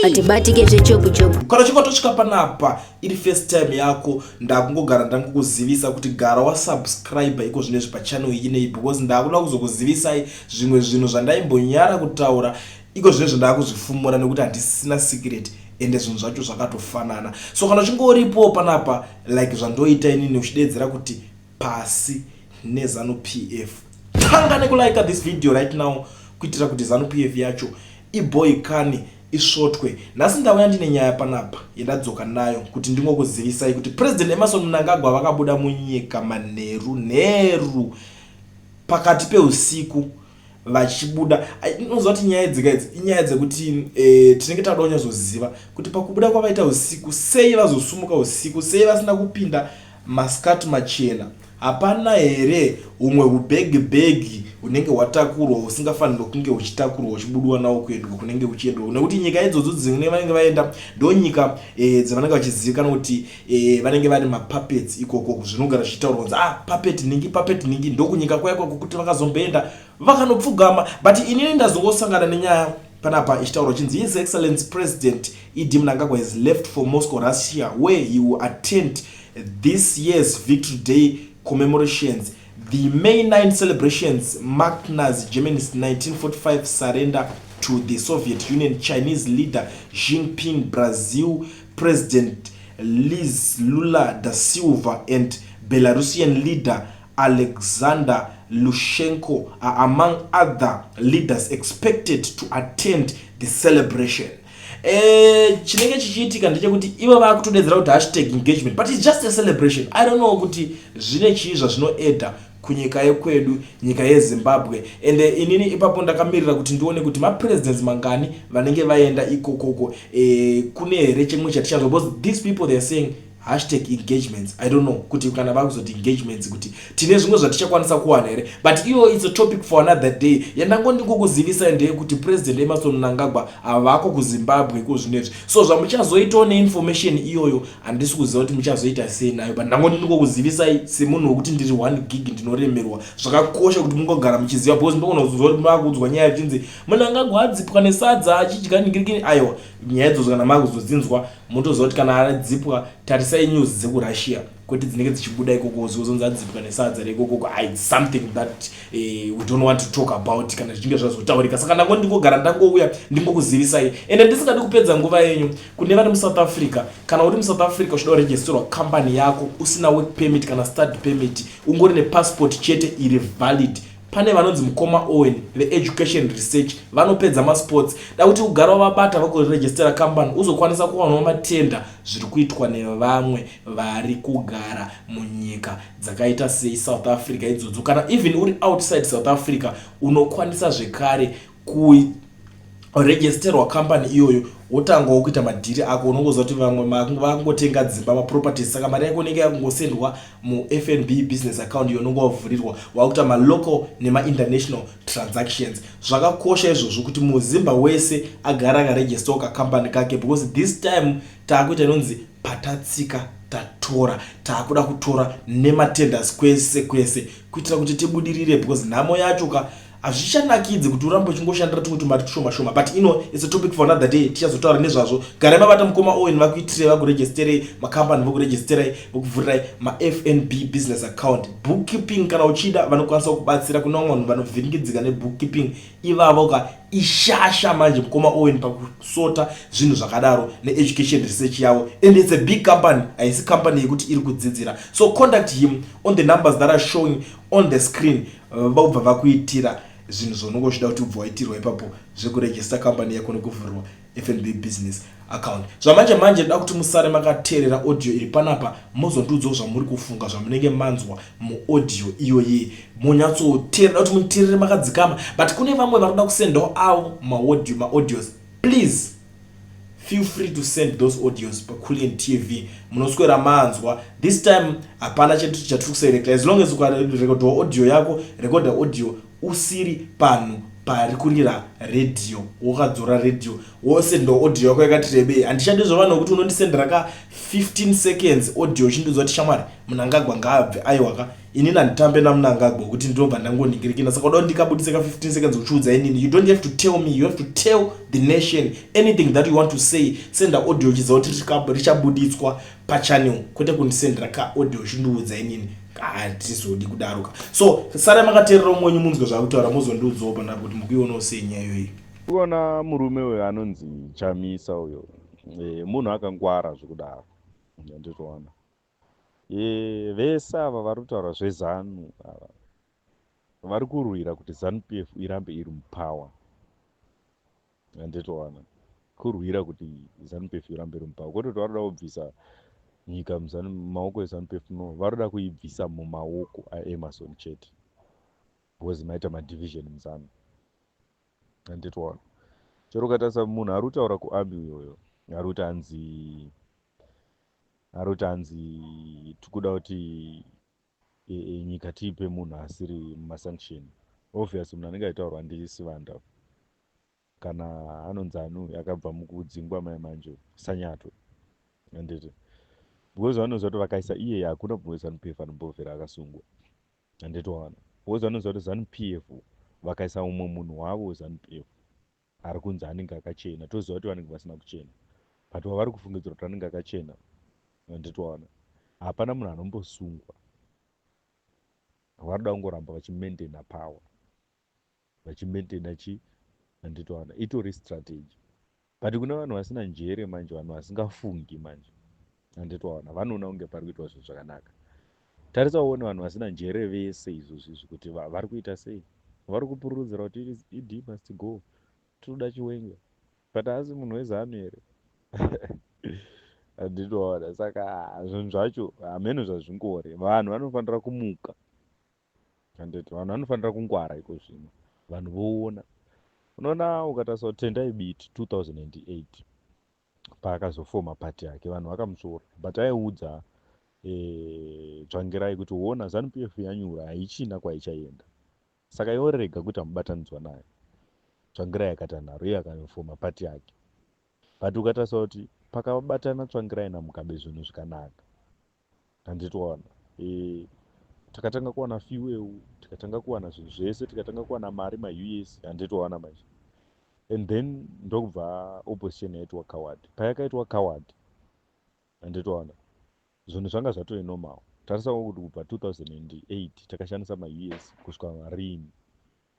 atibatike zvechopu chopu. Kana chikotosvika panapa iri first time yako ndakungogara ndangokuzivisa kuti gara wasubscribe iko zvinezvi pachannel iyi nei because ndakuda kuzokuzivisai zvimwe zvinhu zvandaimbonyara kutaura iko zvinezvi ndakuzvifumura nekuti handisina secret ende zvinhu zvacho zvakatofanana. So kana uchingoripo panapa like zvandoita inini uchidedzera kuti pasi nezanu pf tanga nekulike this video right now kuitira kuti zanu pf yacho iboyikani isvotwe. Nhasi ndauya ndine nyaya panapa yendadzoka nayo kuti ndingokuzivisai kuti President Emerson Mnangagwa vakabuda munyika manheru pakati peusiku vachibuda. Unoziva kuti nyaya idzi inyaya dzekuti tinenge tauda kunyazoziva kuti pakubuda kwavaita usiku sei vazosumuka usiku, sei vasina kupinda maskati machena. Hapana here umwe ubhegi unenge watakurwa usingafanira kunge uchitakurwa uchibudwa nawo kuendwa kunenge uchiendwa, nekuti nyika idzodzo dzimwe vanenge vaenda ndo nyika dzavanenge vachizivikanwa kuti vanenge vari mapuppets ikoko zvinogara zvichitaurwa kunzi puppet ningi ndokunyika kwako kuti vakazomboenda vakanopfugama. But inini ndazongosangana nenyaya panapa ichitaurwa chinzi His Excellency President E.D. Mnangagwa has left for Moscow, Russia, where he will attend this year's Victory Day commemorations. The May 9 celebrations marked Nazi Germany's 1945 surrender to the Soviet Union, Chinese leader Xi Jinping, Brazil President Lula da Silva, and Belarusian leader Alexander Lukashenko are among other leaders expected to attend the celebration. Chinenge chichiitika ndechekuti ivo vakutodedzera kuti #engagement, but it's just a celebration. I don't know kuti zvine chii zvazvinoedha kunyika yekwedu, nyika yeZimbabwe. And inini ipapo ndakamirira kuti ndione kuti mapresidents mangani vanenge vaenda ikokoko kune here chimwe chatichazo, because these people they are saying #engagements. I don't know kuti kana vakuzoti engagements kuti tine zvimwe zvatichakwanisa kuwana here, but iyo it's a topic for another day. Yandangondikukuzivisa ndeye kuti President Emerson Mnangagwa avako kuZimbabwe kuzvinezvi. So zvamuchazoitawo neinformation iyoyo handisi kuziva kuti muchazoita sei nayo, but ndangondikukuzivisai semunhu wekuti ndiri 1 gig ndinoremerwa. Zvakakosha kuti mungogara muchiziva, because ndogona kuziva kuti makuudzwa nyaya yachinzi Mnangagwa adzipwa nesadza achidya ningirikini. Aiwa, nyaya idzodzo kana makuzodzinzwa mutoziva kuti kana adzipwa tarisai news dzekurussia kuti dzinenge dzichibuda ikoko zozonzi adzipwa nesadza rekoko. It's something that we don't want to talk about kana zvichinge zvazotaurika. Saka ndangondingogara ndangouya ndingokuzivisai, ende ndisingadi kupedza nguva yenyu. Kune vari muSouth Africa, kana uri muSouth Africa uchida kuregisterwa company yako usina work permit kana study permit, ungori nepassport chete iri valid, pane vanonzi Mukoma Owen veEducation Research vanopedza masports da kuti ugara wabata vakuregistera company uzokwanisa kuwana matenda zviri kuitwa nevamwe vari kugara munyika dzakaita sei South Africa idzodzo. Kana even uri outside South Africa unokwanisa zvekare kuregisterwa company iyoyo wotangawo kuita madhiri ako. Unongoziva kuti vamwe vangotenga dzimba maproperties, saka mari yako inenge yakungosendwa muFNB business account iyo unonga wavhurirwa wakuita malocal nemainternational transactions. Zvakakosha izvozvo kuti muzimba wese agara akaregisterwa kacompany kake, because this time taakuita inonzi patatsika tatora, taakuda kutora nematenders kwese kuitira kuti tibudirire, because nhamo yacho hazvichanakidzi kuti urambe uchingoshandira tumwe tumari tushoma. But it's a topic for another day. Tichazotaura nezvazvo. Garai mabata Mukoma Owen vakuitirei, vakuregisterai macompany, vakuregisterai, vakuvhurirai maFNB business account. Bookkeeping kana uchida vanokwanisa kubatsira. Kuna vanhu vanovhiringidzika nebookkeeping ivavo ishasha manje Mukoma Owen pakusota zvinhu zvakadaro needucation research yavo, and it's a big company, haisi company yekuti iri kudzidzira. So contact him on the numbers that are showing on the screen. Vaubva vakuitira zvinhu zvonongo zvida kuti ubva waitirwa ipapo zvekuregister company yako nekuvhurwa FNB business account. Zvamanje ndoda kuti musare makateerera audio iri panapa muzondudzawo zvamuri kufunga zvamunenge manzwa muaudio iyoyi, munyatsoteerera kuti muteerere makadzikama. But kune vamwe varoda kusendawo avo maaudios, please feel free to send those audios pa Kulian TV. Munoswera manzwa this time hapana chetu chatiri kuselect. As long as ukarekodwa audio yako, rekoda audio usiri pano pari kurira redhiyo, wakadzora redhiyo wose ndo audio yako yakati rebei. Handishandi zvavana kuti unondisendera ka 15 seconds audio uchindiudza kuti shamwari Mnangagwa ngaabve. Aiwaka inini handitambe naMnangagwa kuti ndinobva ndangoningirikina, saka uda ndikabudise ka 15 seconds uchiudza inini. You don't have to tell me, you have to tell the nation anything that you want to say. Senda audio uchidza kuti richabuditswa pachannel, kwete kundisendera ka audio uchindiudza inini. Hatizodi kudaruka. So sare makateerera umwenyu munzwe zvakutaura muzondiudzawo pana kuti mukuionawo sei nyaya iyoyi. Kuona murume uyo anonzi Chamisa uyo munhu akangwara zvekudaro nditoona. Vese ava vari kutaura zvezanu ava vari kurwira kuti ZANU-PF irambe iri mupower. Nditoona kurwira kuti ZANU-PF irambe iri mupower, kwete kuti varikuda kubvisa nyika mumaoko eZANU-PF, no, varikuda kuibvisa mumaoko aEmerson chete because maita madivision muzanu. Nditoona chero ukatarisa munhu ari kutaura kuarmy uyoyo ari kuti hanzi tikuda kuti nyika tiipe munhu asiri mumasanction. Obviously munhu anenge aitaurwa ndisivanda kana anonzi anu yakabva mukudzingwa manje Sanyato. Handiti because vanoziva kuti vakaisa iyeye hakuna mumwe ZANU-PF anombobvera akasungwa. Handitoona because vanoziva kuti ZANU-PF vakaisa umwe munhu wavo ZANU-PF ari kunzi anenge akachena, toziva kuti vanenge vasina kuchena, but wavari kufungidzira kuti anenge akachena. Handitoona hapana munhu anombosungwa, varida kungoramba vachimaintaina power, vachimaintaina chi. Handitoona itori strategy, but kuna vanhu vasina njere manje, vanhu vasingafungi manje. Handitoona vanoona kunge pari kuitwa zvinhu zvakanaka. Tarisa uone vanhu vasina njere vese izvozvi kuti vari kuita sei, vari kupururudzira kuti ID must go, tinoda chiwenga, but asi munhu weZANU here. Handitoona saka zvinhu zvacho hameno zvazvingori, vanhu vanofanira kumuka. Handiti vanhu vanofanira kungwara iko zvino, vanhu voona. Unoona ukatarisa kuti Tendai Biti 2008 paakazofoma pati yake vanhu vakamusora, but aiudza Tsvangirai kuti uona ZANU-PF yanyura haichina kwaichaenda, saka iworega kuti amubatanidzwa naye. Tsvangirai akati anharo iye akafoma pati yake, but ukatarisa kuti pakabatana Tsvangirai naMugabe zvinhu zvikanaka. Handitoona takatanga kuwana fuel, tikatanga kuwana zvinhu zvese, tikatanga kuwana mari maUS. Handitoona manje, and then ndokubva opposition yaitwa coward. Payakaitwa coward, handitoona zvinhu zvanga zvatove normal. Tarisawo kuti kubva 2008 takashandisa maUS kusvika marini,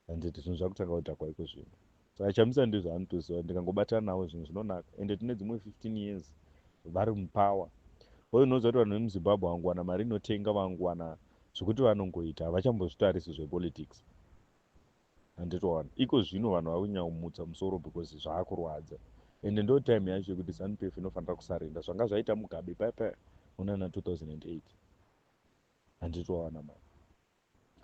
handiti zvinhu zvakutanga kuita kwaiko zvino. Saka Chamisa ndizvo anotoziva ndikangobatana nawo zvinhu zvinonaka, ende tine dzimwe 15 years vari mupower. Uye unoziva kuti vanhu vemuZimbabwe vangowana mari inotenga, vangowana zvokuti vanongoita, havachambozvitarisi zvepolitics. Handitoona iko zvino vanhu vari kunyanya kumutsa musoro because zvaakurwadza, ende ndo time yacho yekuti ZANU-PF inofanira kusarenda zvanga zvaita Mugabe paya unana 2008. Handitoona mani,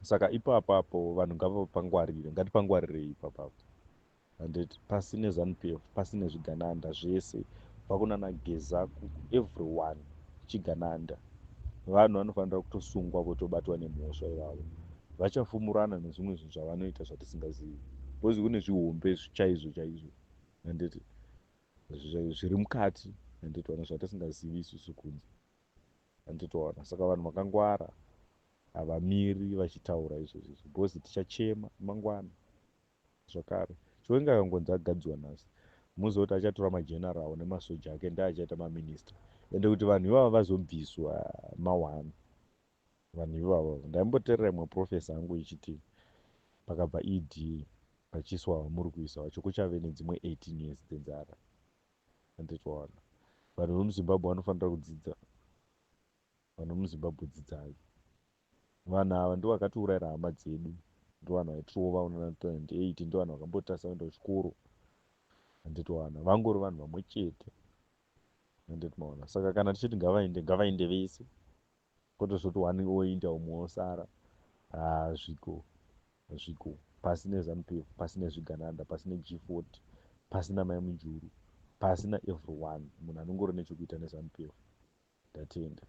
saka ipapapo vanhu ngavapangwarire, ngatipangwarirei ipapapo. Handiti pasine ZANU-PF, pasine zvigananda zvese, pakunana Gezaku, everyone chigananda, vanhu vanofanira kutosungwa votobatwa nemhosva ivavo, vachafumurana nezvimwe zvinhu zvavanoita zvatisingazivi, because kune zvihombe chaizvo chaizvo, handiti zviri mukati, handitoona zvatisingazivi isusu kunze. Handitoona saka vanhu vakangwara havamiri vachitaura izvozvo, because tichachema mangwana zvakare. Chiwenga akangonzi agadzwa nhasi, muziva kuti achatora majenerali nemasoja ake ndeachaita maminista, ende kuti vanhu ivava vazobviswa mawani. Vanhu ivavo ndaimboteerera imwe profesa angu ichiti pakabva ED pachiswa vamuri kuisa vacho kuchave nedzimwe 18 years dzenzara. Handitoona vanhu vemuZimbabwe vanofanira kudzidza, vanhu vemuZimbabwe dzidzai. Vanhu ava ndo vakatiurayira hama dzedu, ndo vanhu vaitirova unana 2008, ndo vanhu vakambotasa kuenda kuchikoro. Handitoona vangori vanhu vamwe chete. Handitoona saka kana tichiti ngavaende vese, kwete zvoti wani oinda umwe osara, zviko pasine ZANU-PF, pasine zvigananda, pasine G40, pasina mai munjuru, pasina everyone, munhu anongori nechekuita neZANU-PF. Ndatenda.